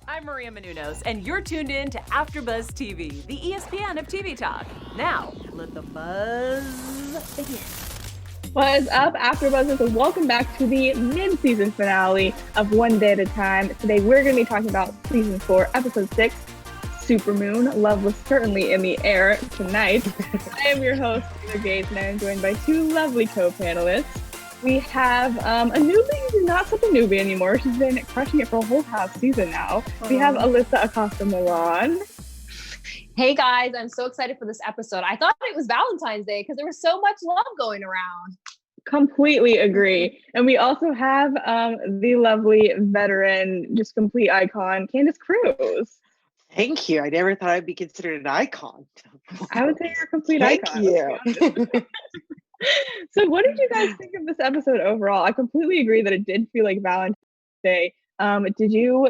I'm Maria Menounos, and you're tuned in to AfterBuzz TV, the ESPN of TV talk. Now, let the buzz begin. What is up, AfterBuzzers, and welcome back to the mid-season finale of One Day at a Time. Today, we're going to be talking about Season 4, Episode 6, Supermoon. Love was certainly in the air tonight. I am your host, Taylor Gates, and I am joined by two lovely co-panelists. We have a newbie who's not such a newbie anymore. She's been crushing it for a whole half season now. We have Alyssa Acosta-Milan. Hey guys, I'm so excited for this episode. I thought it was Valentine's Day because there was so much love going around. Completely agree. And we also have the lovely veteran, just complete icon, Candace Cruz. Thank you. I never thought I'd be considered an icon. I would say you're a complete Thank icon. you. So what did you guys think of this episode overall? I completely agree that it did feel like Valentine's Day. Did you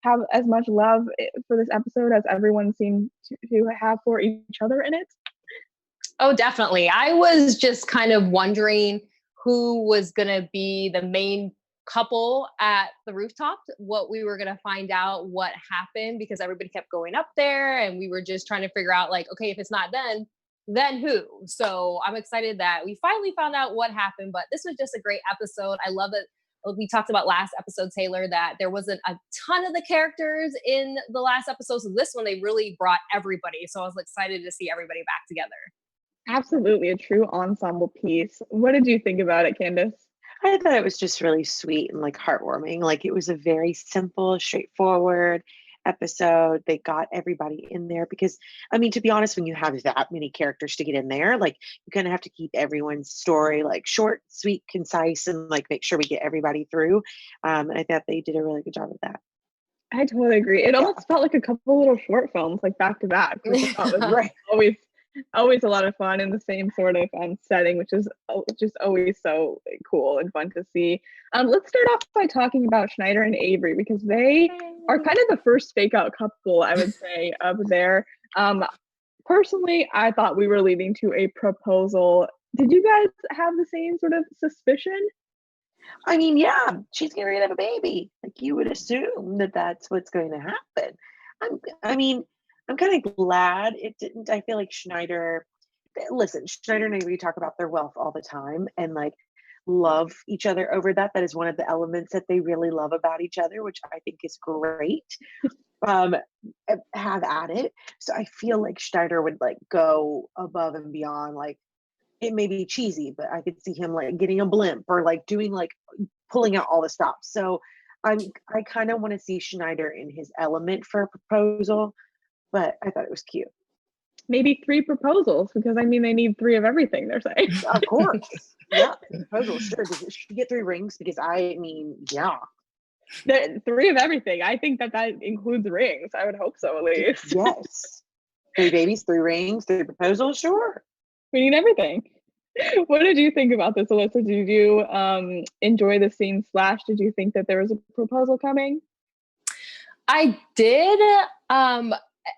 have as much love for this episode as everyone seemed to have for each other in it? Oh, definitely. I was just kind of wondering who was going to be the main couple at the rooftop, what we were going to find out what happened, because everybody kept going up there and we were just trying to figure out like, okay, if it's not then who? So I'm excited that we finally found out what happened, but this was just a great episode. I love it. We talked about last episode, Taylor, that there wasn't a ton of the characters in the last episode. So this one, they really brought everybody. So I was excited to see everybody back together. Absolutely, a true ensemble piece. What did you think about it, Candace? I thought it was just really sweet and like heartwarming. Like it was a very simple, straightforward episode. They got everybody in there because, I mean, to be honest, when you have that many characters to get in there, like you kind of have to keep everyone's story like short, sweet, concise, and like make sure we get everybody through. And I thought they did a really good job of that. I totally agree. It almost felt like a couple little short films, like back to back, which I thought was Right. always a lot of fun in the same sort of setting, which is just always so cool and fun to see. Let's start off by talking about Schneider and Avery, because they are kind of the first fake out couple, I would say, up there. Personally, I thought we were leading to a proposal. Did you guys have the same sort of suspicion? I mean, yeah, she's getting ready to have a baby. Like you would assume that that's what's going to happen. I'm kind of glad it didn't. I feel like Schneider and Avery talk about their wealth all the time and like love each other over that. That is one of the elements that they really love about each other, which I think is great. Have at it. So I feel like Schneider would like go above and beyond. Like it may be cheesy, but I could see him like getting a blimp or like doing like pulling out all the stops. So I kind of want to see Schneider in his element for a proposal. But I thought it was cute. Maybe 3 proposals, because I mean, they need 3 of everything, they're saying. Of course. Yeah, proposal, sure. Does she get 3 rings? Because I mean, yeah. 3 of everything. I think that includes rings. I would hope so, at least. Yes. 3 babies, 3 rings, 3 proposals, sure. We need everything. What did you think about this, Alyssa? Did you enjoy the scene / did you think that there was a proposal coming? I did.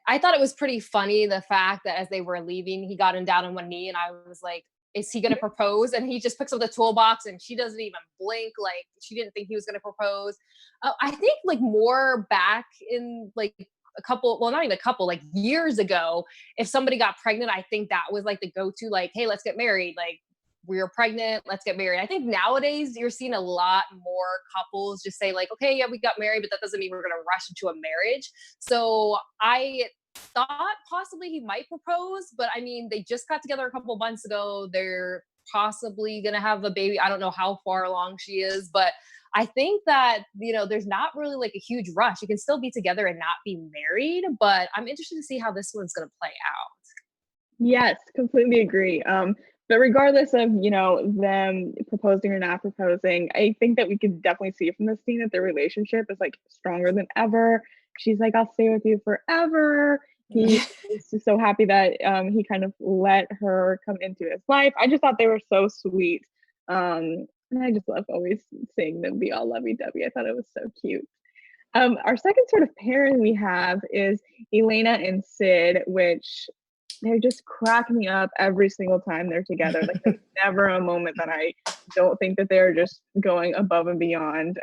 I thought it was pretty funny, the fact that as they were leaving, he got him down on one knee and I was like, is he going to propose? And he just picks up the toolbox and she doesn't even blink. Like she didn't think he was going to propose. I think like more back in like a couple, well, not even a couple, like years ago, if somebody got pregnant, I think that was like the go-to, like, hey, let's get married. Like we were pregnant, let's get married. I think nowadays you're seeing a lot more couples just say like, okay, yeah, we got married, but that doesn't mean we're going to rush into a marriage. So I thought possibly he might propose, but I mean, they just got together a couple months ago. They're possibly going to have a baby. I don't know how far along she is, but I think that, you know, there's not really like a huge rush. You can still be together and not be married, but I'm interested to see how this one's going to play out. Yes, completely agree. But regardless of, you know, them proposing or not proposing, I think that we could definitely see from this scene that their relationship is like stronger than ever. She's like, I'll stay with you forever. He is just so happy that he kind of let her come into his life. I just thought they were so sweet. And I just love always seeing them be all lovey-dovey. I thought it was so cute. Our second sort of pairing we have is Alayna and Sid, which they just crack me up every single time they're together. Like there's never a moment that I don't think that they're just going above and beyond.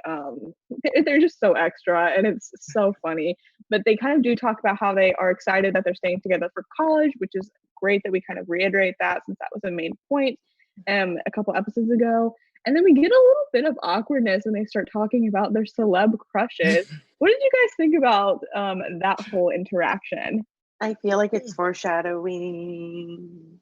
They're just so extra and it's so funny. But they kind of do talk about how they are excited that they're staying together for college, which is great that we kind of reiterate that since that was a main point a couple episodes ago. And then we get a little bit of awkwardness when they start talking about their celeb crushes. What did you guys think about that whole interaction? I feel like it's foreshadowing.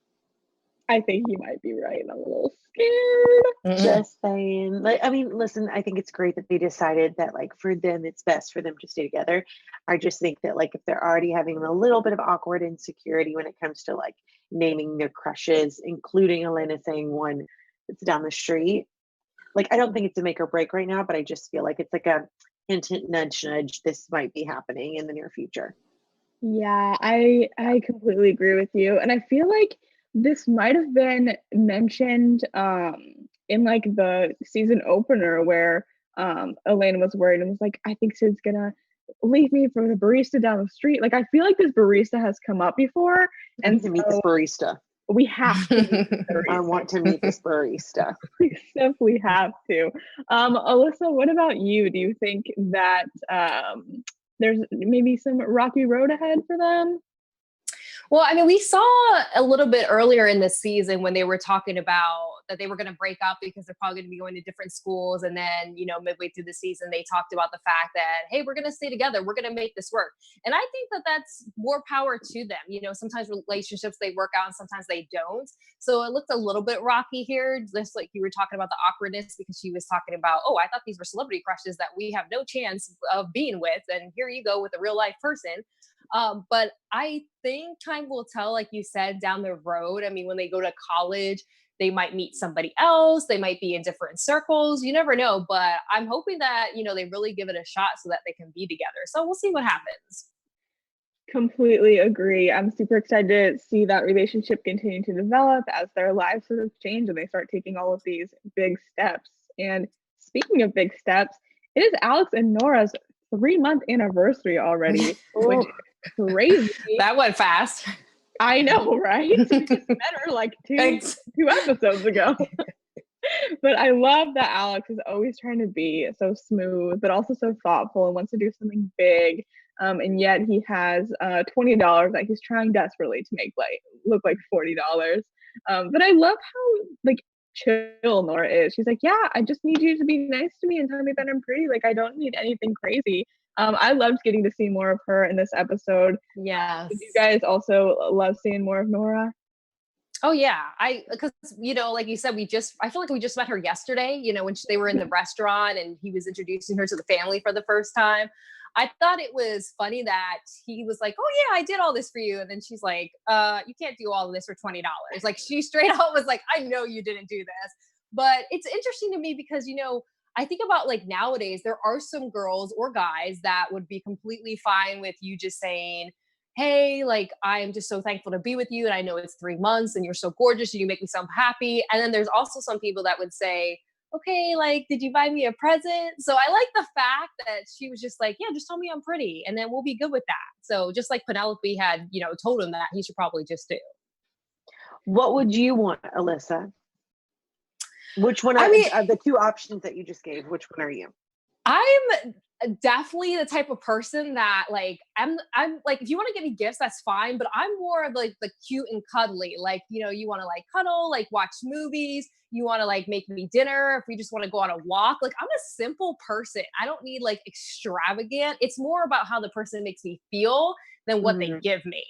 I think you might be right. I'm a little scared. Just saying. Like, I mean, listen, I think it's great that they decided that, like, for them, it's best for them to stay together. I just think that, like, if they're already having a little bit of awkward insecurity when it comes to, like, naming their crushes, including Alayna saying one that's down the street, like, I don't think it's a make or break right now, but I just feel like it's like a hint, hint, nudge, nudge. This might be happening in the near future. Yeah, I completely agree with you. And I feel like this might have been mentioned in like the season opener where Alayna was worried and was like, I think Sid's gonna leave me for the barista down the street. Like I feel like this barista has come up before. And to meet this barista. We have to meet this barista. I want to meet this barista. We simply have to. Alyssa, what about you? Do you think that there's maybe some rocky road ahead for them? Well, I mean, we saw a little bit earlier in the season when they were talking about that they were going to break up because they're probably going to be going to different schools. And then, you know, midway through the season, they talked about the fact that, hey, we're going to stay together. We're going to make this work. And I think that that's more power to them. You know, sometimes relationships, they work out and sometimes they don't. So it looked a little bit rocky here, just like you were talking about the awkwardness because she was talking about, oh, I thought these were celebrity crushes that we have no chance of being with. And here you go with a real life person. But I think time will tell, like you said, down the road. I mean, when they go to college, they might meet somebody else. They might be in different circles. You never know. But I'm hoping that, you know, they really give it a shot so that they can be together. So we'll see what happens. Completely agree. I'm super excited to see that relationship continue to develop as their lives sort of change and they start taking all of these big steps. And speaking of big steps, it is Alex and Nora's 3-month anniversary already, which crazy. That went fast. I know, right? We just met her like two episodes ago. But I love that Alex is always trying to be so smooth, but also so thoughtful and wants to do something big. And yet he has $20 that he's trying desperately to make like look like $40. But I love how like chill Nora is. She's like, yeah, I just need you to be nice to me and tell me that I'm pretty. Like I don't need anything crazy. I loved getting to see more of her in this episode. Yes. Did you guys also love seeing more of Nora? Oh yeah, because you know, like you said, I feel like we just met her yesterday. You know, when they were in the restaurant and he was introducing her to the family for the first time. I thought it was funny that he was like, "Oh yeah, I did all this for you," and then she's like, "You can't do all of this for $20." Like she straight up was like, "I know you didn't do this," but it's interesting to me because you know. I think about like nowadays, there are some girls or guys that would be completely fine with you just saying, hey, like, I'm just so thankful to be with you. And I know it's 3 months and you're so gorgeous and you make me so happy. And then there's also some people that would say, okay, like, did you buy me a present? So I like the fact that she was just like, yeah, just tell me I'm pretty and then we'll be good with that. So just like Penelope had, you know, told him that he should probably just do. What would you want, Alyssa? Which one are the two options that you just gave? Which one are you? I'm definitely the type of person that like I'm like if you want to get me gifts that's fine, but I'm more of like the cute and cuddly, like you know you want to like cuddle, like watch movies, you want to like make me dinner, if we just want to go on a walk. Like I'm a simple person. I don't need like extravagant. It's more about how the person makes me feel than what they give me.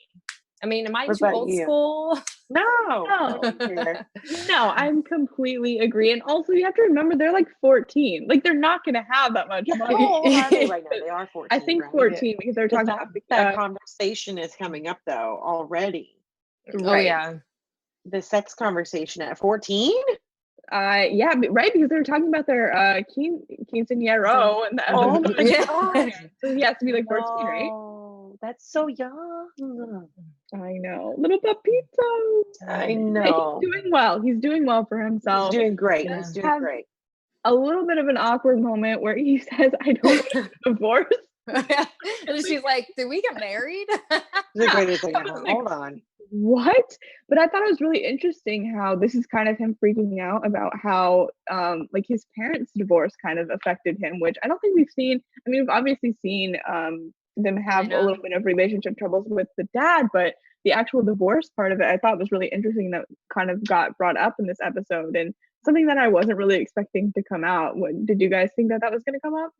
I mean, am I too old school? No, I'm completely agree. And also, you have to remember they're like 14. Like they're not going to have that much money. How old are they right now? They are 14. I think right? 14 because they're talking about that conversation is coming up though already. Right. Oh yeah, the sex conversation at 14. Yeah, right, because they were talking about their quinceañero and oh my god, so he has to be like 14, right? That's so young. I know. Little Papito. I know. He's doing well for himself. He's doing great. He's doing great. A little bit of an awkward moment where he says, I don't want to divorce. And she's like, did we get married? The greatest thing ever. Hold on. what? But I thought it was really interesting how this is kind of him freaking out about how like his parents' divorce kind of affected him, which I don't think we've seen. I mean, we've obviously seen them have a little bit of relationship troubles with the dad, but the actual divorce part of it I thought was really interesting that kind of got brought up in this episode, and something that I wasn't really expecting to come out. What, did you guys think that that was going to come up?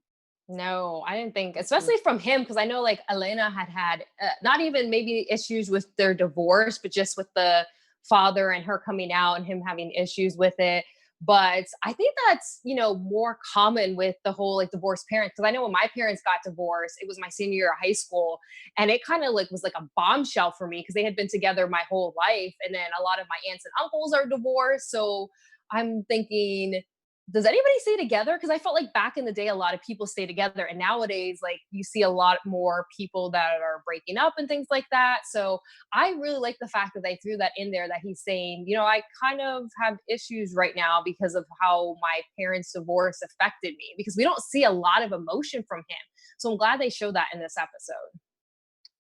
No, I didn't think, especially from him, because I know like Alayna had not even maybe issues with their divorce, but just with the father and her coming out and him having issues with it. But I think that's, more common with the whole like divorced parents. Because I know when my parents got divorced, it was my senior year of high school. And it kind of like was like a bombshell for me because they had been together my whole life. And then a lot of my aunts and uncles are divorced. So I'm thinking, does anybody stay together? Because I felt like back in the day, a lot of people stay together. And nowadays, like you see a lot more people that are breaking up and things like that. So I really like the fact that they threw that in there, that he's saying, I kind of have issues right now because of how my parents' divorce affected me, because we don't see a lot of emotion from him. So I'm glad they showed that in this episode.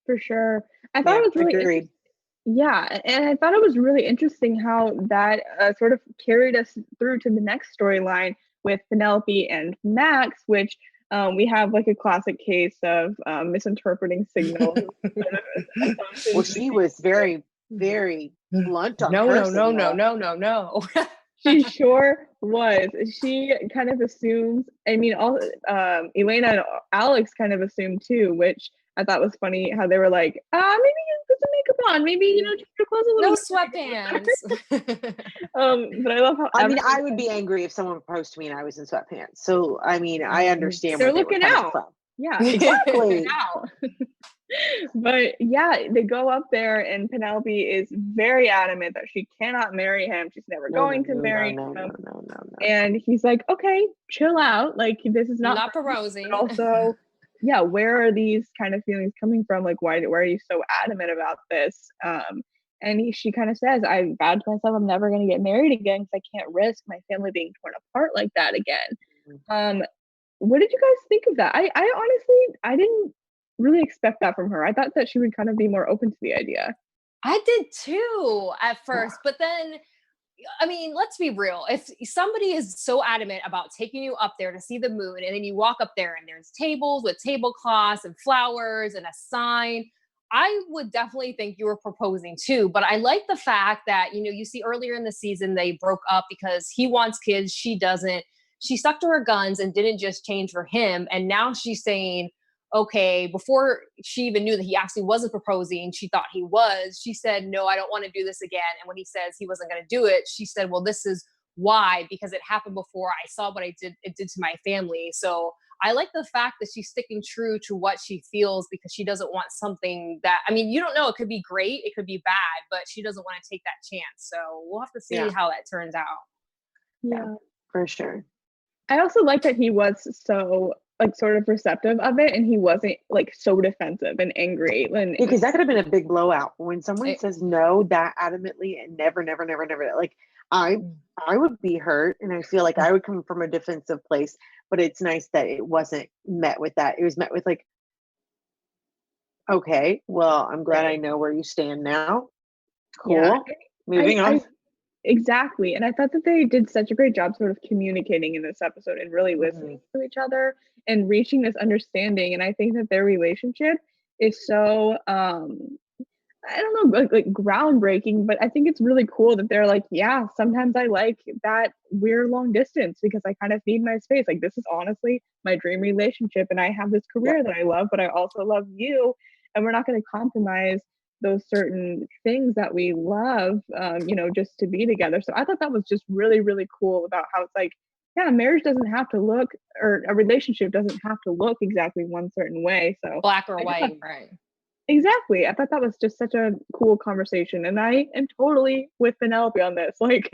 For sure. I thought it was really agreed. Yeah, and I thought it was really interesting how that sort of carried us through to the next storyline with Penelope and Max, which we have like a classic case of misinterpreting signals. Well, she was very, very blunt on No, her no, no, signal. no. She sure was. She kind of assumes, I mean, all Alayna and Alex kind of assumed too, which I thought was funny how they were like, maybe you put some makeup on, maybe, change your clothes a little No bit. But I love how I would be angry if someone proposed to me and I was in sweatpants. So, I mean, I understand they're where they were looking coming out. from. Yeah, Exactly. But yeah, they go up there and Penelope is very adamant that she cannot marry him. She's never going to marry him. No. And he's like, okay, chill out. Like, this is not proposing. But also, yeah, where are these kind of feelings coming from? Like, why are you so adamant about this? And she kind of says, I vowed to myself I'm never going to get married again because I can't risk my family being torn apart like that again. What did you guys think of that? I honestly, I didn't really expect that from her. I thought that she would kind of be more open to the idea. I did too at first, but then, I mean, let's be real. If somebody is so adamant about taking you up there to see the moon, and then you walk up there and there's tables with tablecloths and flowers and a sign, I would definitely think you were proposing too. But I like the fact that, you see earlier in the season, they broke up because he wants kids, she doesn't. She stuck to her guns and didn't just change for him. And now she's saying, okay, before she even knew that he actually wasn't proposing, she thought he was. She said, no, I don't want to do this again. And when he says he wasn't going to do it, she said, well, this is why, because it happened before. I saw what it did to my family. So I like the fact that she's sticking true to what she feels, because she doesn't want something that, I mean, you don't know, it could be great, it could be bad, but she doesn't want to take that chance. So we'll have to see how that turns out. Yeah, for sure. I also like that he was so like sort of receptive of it, and he wasn't like so defensive and angry. Because that could have been a big blowout when someone says no that adamantly and never, like I would be hurt, and I feel like I would come from a defensive place. But it's nice that it wasn't met with that. It was met with like, okay, well, I'm glad I know where you stand now. Cool. Yeah. Moving on. Exactly. And I thought that they did such a great job sort of communicating in this episode and really listening to each other and reaching this understanding. And I think that their relationship is so I don't know, like groundbreaking, but I think it's really cool that they're like, yeah, sometimes I like that we're long distance because I kind of need my space. Like, this is honestly my dream relationship, and I have this career that I love, but I also love you, and we're not going to compromise those certain things that we love, just to be together. So I thought that was just really, really cool about how it's like, yeah, marriage doesn't have to look, or a relationship doesn't have to look exactly one certain way. So black or white, right? Exactly. I thought that was just such a cool conversation. And I am totally with Penelope on this. Like,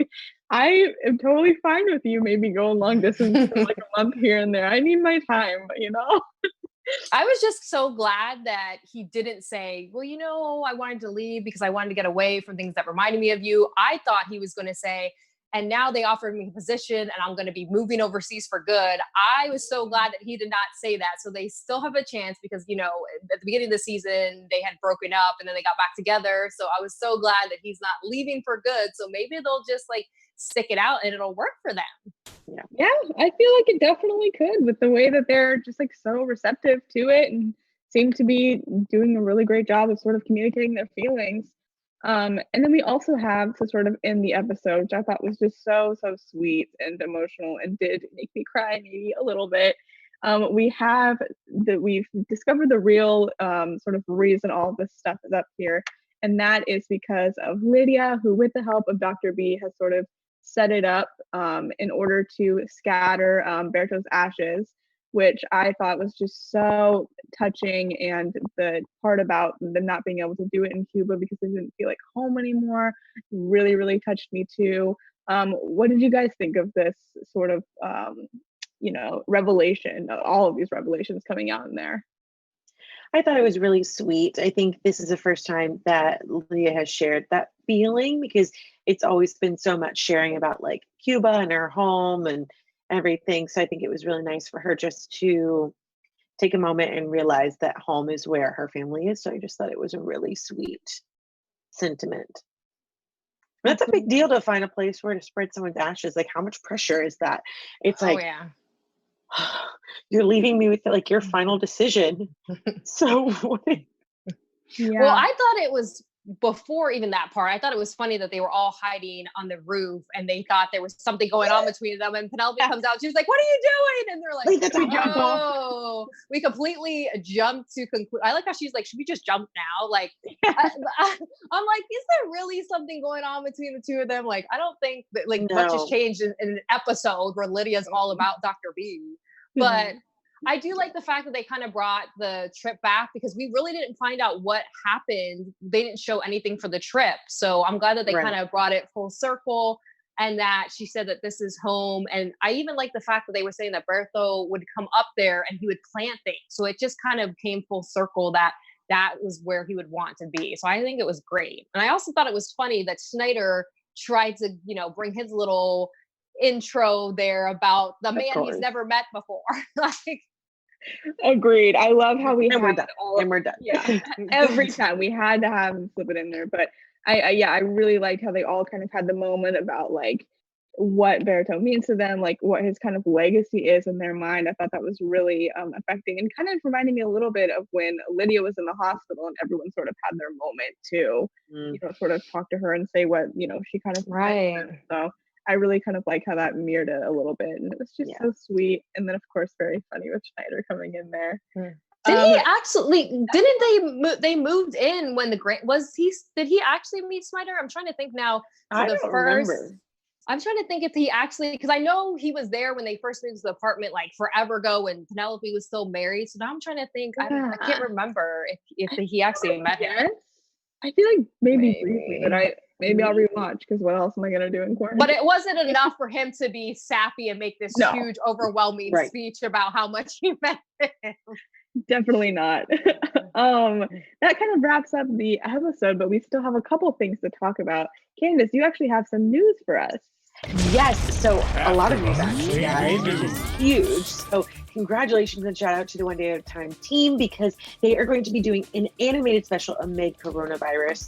I am totally fine with you maybe going long distance for like a month here and there. I need my time, I was just so glad that he didn't say, well, I wanted to leave because I wanted to get away from things that reminded me of you. I thought he was going to say, and now they offered me a position and I'm going to be moving overseas for good. I was so glad that he did not say that. So they still have a chance because, you know, at the beginning of the season, they had broken up and then they got back together. So I was so glad that he's not leaving for good. So maybe they'll just like stick it out and it'll work for them. Yeah, I feel like it definitely could, with the way that they're just like so receptive to it and seem to be doing a really great job of sort of communicating their feelings. And then we also have, so sort of in the episode, which I thought was just so sweet and emotional and did make me cry maybe a little bit. We've discovered the real sort of reason all of this stuff is up here. And that is because of Lydia, who with the help of Dr. B has sort of set it up in order to scatter Berto's ashes, which I thought was just so touching. And the part about them not being able to do it in Cuba because they didn't feel like home anymore really touched me too. What did you guys think of this sort of, revelation, all of these revelations coming out in there? I thought it was really sweet. I think this is the first time that Lydia has shared that feeling, because it's always been so much sharing about like Cuba and her home and everything. So I think it was really nice for her just to take a moment and realize that home is where her family is. So I just thought it was a really sweet sentiment. That's a big deal to find a place where to spread someone's ashes. Like, how much pressure is that? It's like, yeah. You're leaving me with like your final decision. So Yeah. Well, I thought it was before even that part. I thought it was funny that they were all hiding on the roof and they thought there was something going on between them. And Penelope comes out, she's like, "What are you doing?" And they're like, wait, that's a jump off. "Oh, we completely jumped to conclude." I like how she's like, "Should we just jump now?" Like, I'm like, is there really something going on between the two of them? Like, I don't think that like much has changed in an episode where Lydia's all about Dr. B. But I do like the fact that they kind of brought the trip back, because we really didn't find out what happened. They didn't show anything for the trip. So I'm glad that they kind of brought it full circle, and that she said that this is home. And I even like the fact that they were saying that Bertho would come up there and he would plant things. So it just kind of came full circle that that was where he would want to be. So I think it was great. And I also thought it was funny that Schneider tried to, bring his little intro there about the man he's never met before. Like, agreed. I love how we and we're had done. And we're done. Yeah, every time we had to have him slip it in there. But I really liked how they all kind of had the moment about like what Berto means to them, like what his kind of legacy is in their mind. I thought that was really affecting, and kind of reminding me a little bit of when Lydia was in the hospital and everyone sort of had their moment to, sort of talk to her and say what, she kind of So I really kind of like how that mirrored it a little bit, and it was just so sweet. And then of course very funny with Schneider coming in there. Did he actually? Didn't they moved in when the grant was he? Did he actually meet Schneider? I'm trying to think now. I don't remember. I'm trying to think if he actually, because I know he was there when they first moved to the apartment like forever ago when Penelope was still married. So now I'm trying to think. I can't remember if he actually met him. I feel like maybe briefly, but maybe I'll rewatch, because what else am I gonna do in quarantine? But it wasn't enough for him to be sappy and make this huge, overwhelming speech about how much he met him. Definitely not. That kind of wraps up the episode, but we still have a couple things to talk about. Candace, you actually have some news for us. Yes, so a lot of news actually, guys, which is huge. So congratulations and shout out to the One Day at a Time team, because they are going to be doing an animated special amid coronavirus,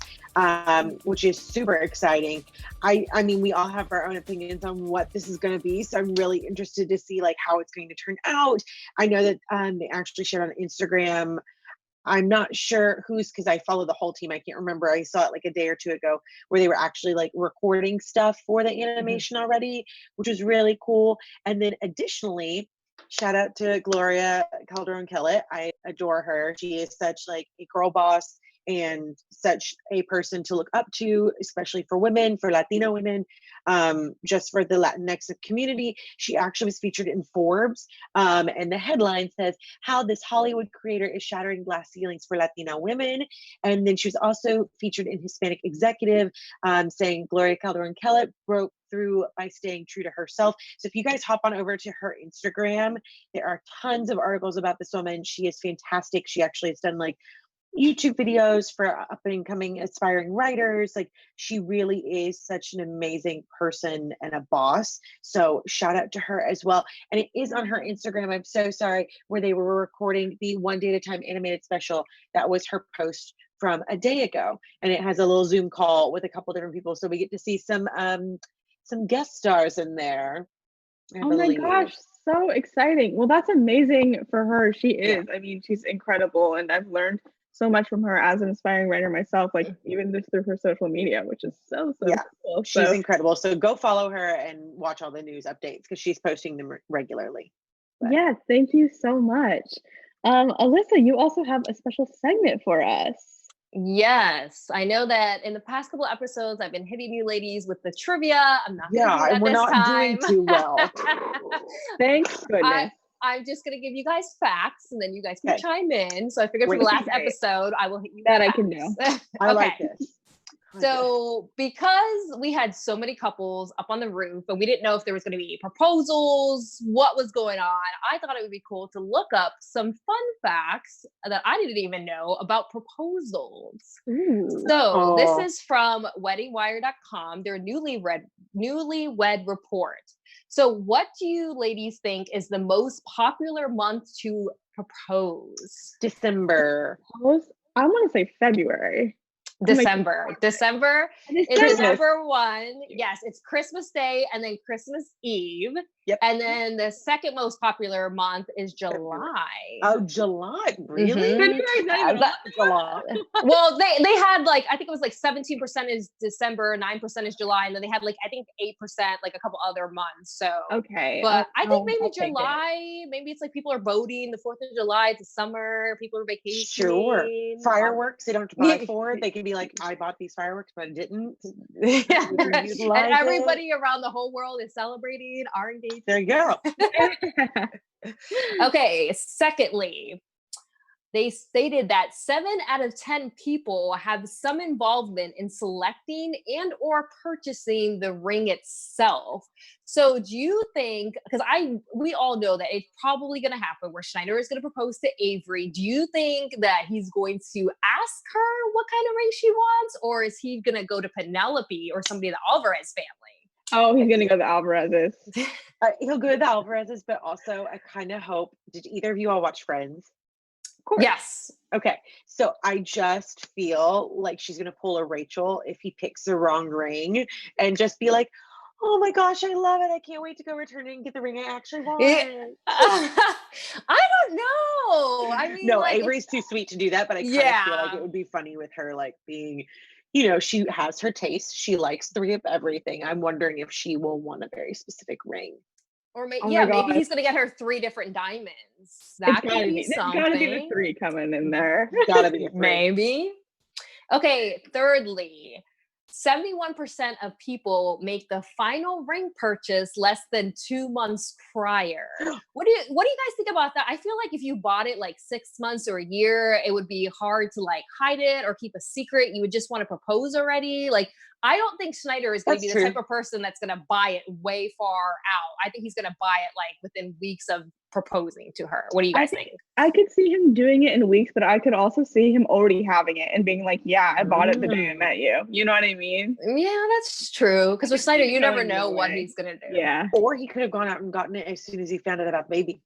which is super exciting. I mean, we all have our own opinions on what this is going to be, so I'm really interested to see like how it's going to turn out. I know that they actually shared on Instagram. I'm not sure who's, because I follow the whole team. I can't remember. I saw it like a day or two ago where they were actually like recording stuff for the animation already, which was really cool. And then additionally, shout out to Gloria Calderon-Kellett. I adore her. She is such like a girl boss and such a person to look up to, especially for women, for Latino women, just for the Latinx community. She actually was featured in Forbes, and the headline says, "How this Hollywood creator is shattering glass ceilings for Latina women." And then she was also featured in Hispanic Executive, saying Gloria Calderon-Kellett broke through by staying true to herself. So if you guys hop on over to her Instagram, there are tons of articles about this woman. She is fantastic. She actually has done like YouTube videos for up and coming aspiring writers. Like, she really is such an amazing person and a boss. So shout out to her as well. And it is on her Instagram. I'm so sorry, where they were recording the One Day at a Time animated special. That was her post from a day ago. And it has a little Zoom call with a couple different people. So we get to see some guest stars in there. Oh my gosh, so exciting. Well, that's amazing for her. She is. I mean, she's incredible. And I've learned so much from her as an aspiring writer myself, like even just through her social media, which is so cool. She's incredible. So go follow her and watch all the news updates because she's posting them regularly. Yes, thank you so much. Alyssa, you also have a special segment for us. Yes, I know that in the past couple episodes, I've been hitting you ladies with the trivia. I'm not going to do that we're this not time. doing too well. Thank goodness. I'm just going to give you guys facts and then you guys can chime in. So I figured for the last episode, I will hit you that with I can do. I like this. So because we had so many couples up on the roof and we didn't know if there was going to be proposals, what was going on, I thought it would be cool to look up some fun facts that I didn't even know about proposals. Ooh. So this is from weddingwire.com, their newlywed report. So what do you ladies think is the most popular month to propose? December. I want to say February. December. December is Christmas. number one. Yes, it's Christmas Day and then Christmas Eve. Yep. And then the second most popular month is July. Oh, July. Really? July. Well, they had like, I think it was like 17% is December, 9% is July, and then they had like, I think 8%, like a couple other months. So okay. But I think maybe July, maybe it's like people are boating the 4th of July, it's summer, people are vacationing. Sure. Fireworks, they don't have to buy for it. They can be like, I bought these fireworks, but I didn't. And everybody around the whole world is celebrating our engagement. There you go. Okay, secondly, they stated that 7 out of 10 people have some involvement in selecting and or purchasing the ring itself. So do you think, because we all know that it's probably going to happen where Schneider is going to propose to Avery. Do you think that he's going to ask her what kind of ring she wants? Or is he going to go to Penelope or somebody in the Alvarez family? Oh, he's going to go to Alvarez's. He'll go to the Alvarez's, but also I kind of hope, did either of you all watch Friends? Of course. Yes. Okay. So I just feel like she's going to pull a Rachel if he picks the wrong ring and just be like, oh my gosh, I love it. I can't wait to go return it and get the ring I actually want. I don't know. I mean, no, like, Avery's too sweet to do that, but I kind of feel like it would be funny with her, like being, she has her taste. She likes 3 of everything. I'm wondering if she will want a very specific ring. Or maybe he's going to get her 3 different diamonds. That could be something. Gotta be the 3 coming in there. Gotta be a 3. Maybe. Okay, thirdly, 71% of people make the final ring purchase less than 2 months prior. What do you guys think about that? I feel like if you bought it like 6 months or a year, it would be hard to like hide it or keep a secret. You would just want to propose already. Like, I don't think Schneider is going to be the type of person that's going to buy it way far out. I think he's going to buy it like within weeks of proposing to her. What do you guys think? I could see him doing it in weeks, but I could also see him already having it and being like, yeah, I bought it the day I met you. You know what I mean? Yeah, that's true. Because with Schneider, you never know what he's going to do. Yeah. Or he could have gone out and gotten it as soon as he found out about the baby.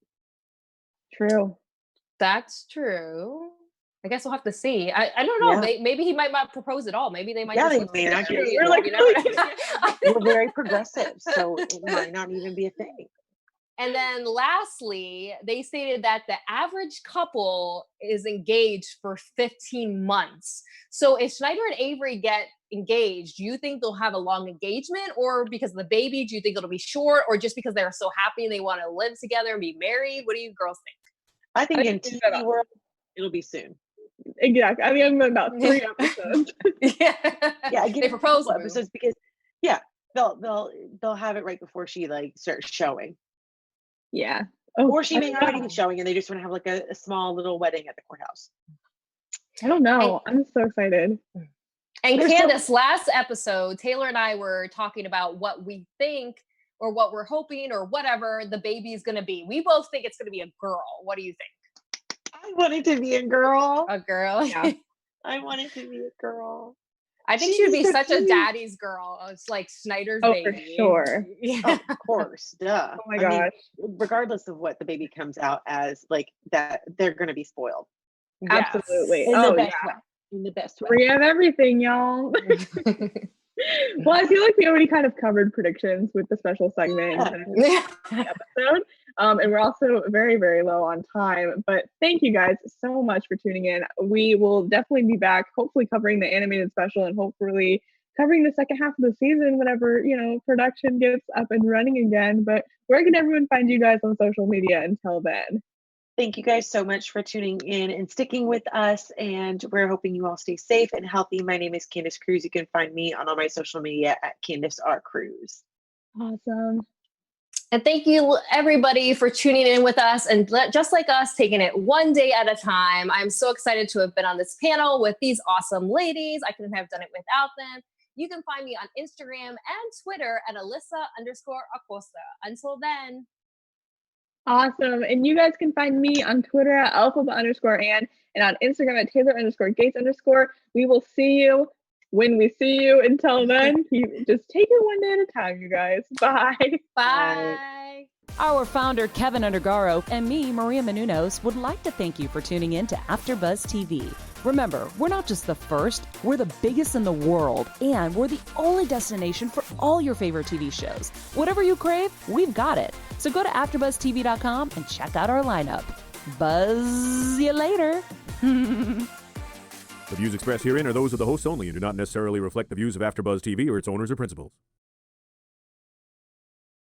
True. That's true. I guess we'll have to see. I don't know. Yeah. Maybe he might not propose at all. Maybe they might. Yeah, just they may not. We're like, we're very progressive, so it might not even be a thing. And then lastly, they stated that the average couple is engaged for 15 months. So if Schneider and Avery get engaged, do you think they'll have a long engagement, or because of the baby, do you think it'll be short, or just because they're so happy and they want to live together and be married? What do you girls think? I think in TV world, it'll be soon. Exactly. I mean, I'm about 3 episodes. Yeah, they propose episodes because they'll have it right before she like starts showing. Yeah. Or she may already be showing and they just want to have like a small little wedding at the courthouse. I don't know. I'm so excited. And Candace, last episode, Taylor and I were talking about what we think or what we're hoping or whatever the baby is going to be. We both think it's going to be a girl. What do you think? I I wanted to be a girl. A girl. Yeah. I wanted to be a girl. I think she She's would be so such a cute. daddy's girl. It's like Schneider's Oh, baby. for sure. Yeah. Of course, duh. Oh my I mean, gosh. regardless of what the baby comes out as, like that, they're gonna be spoiled Yes. Absolutely. in Oh, the best yeah. way. In the best way. We have everything, y'all. Well, I feel like we already kind of covered predictions with the special segment and kind of Yeah. the episode. And we're also very, very low on time. But thank you guys so much for tuning in. We will definitely be back, hopefully covering the animated special and hopefully covering the second half of the season whenever, production gets up and running again. But where can everyone find you guys on social media until then? Thank you guys so much for tuning in and sticking with us. And we're hoping you all stay safe and healthy. My name is Candace Cruz. You can find me on all my social media at Candace R. Cruz. Awesome. And thank you, everybody, for tuning in with us and just like us, taking it one day at a time. I'm so excited to have been on this panel with these awesome ladies. I couldn't have done it without them. You can find me on Instagram and Twitter at Alyssa_Acosta. Until then. Awesome. And you guys can find me on Twitter at Alphaba_Ann and on Instagram at Taylor_Gates_. We will see you when we see you. Until then, just take it one day at a time, you guys. Bye. Bye. Our founder, Keven Undergaro, and me, Maria Menounos, would like to thank you for tuning in to AfterBuzz TV. Remember, we're not just the first, we're the biggest in the world, and we're the only destination for all your favorite TV shows. Whatever you crave, we've got it. So go to AfterBuzzTV.com and check out our lineup. Buzz you later. The views expressed herein are those of the hosts only and do not necessarily reflect the views of AfterBuzz TV or its owners or principals.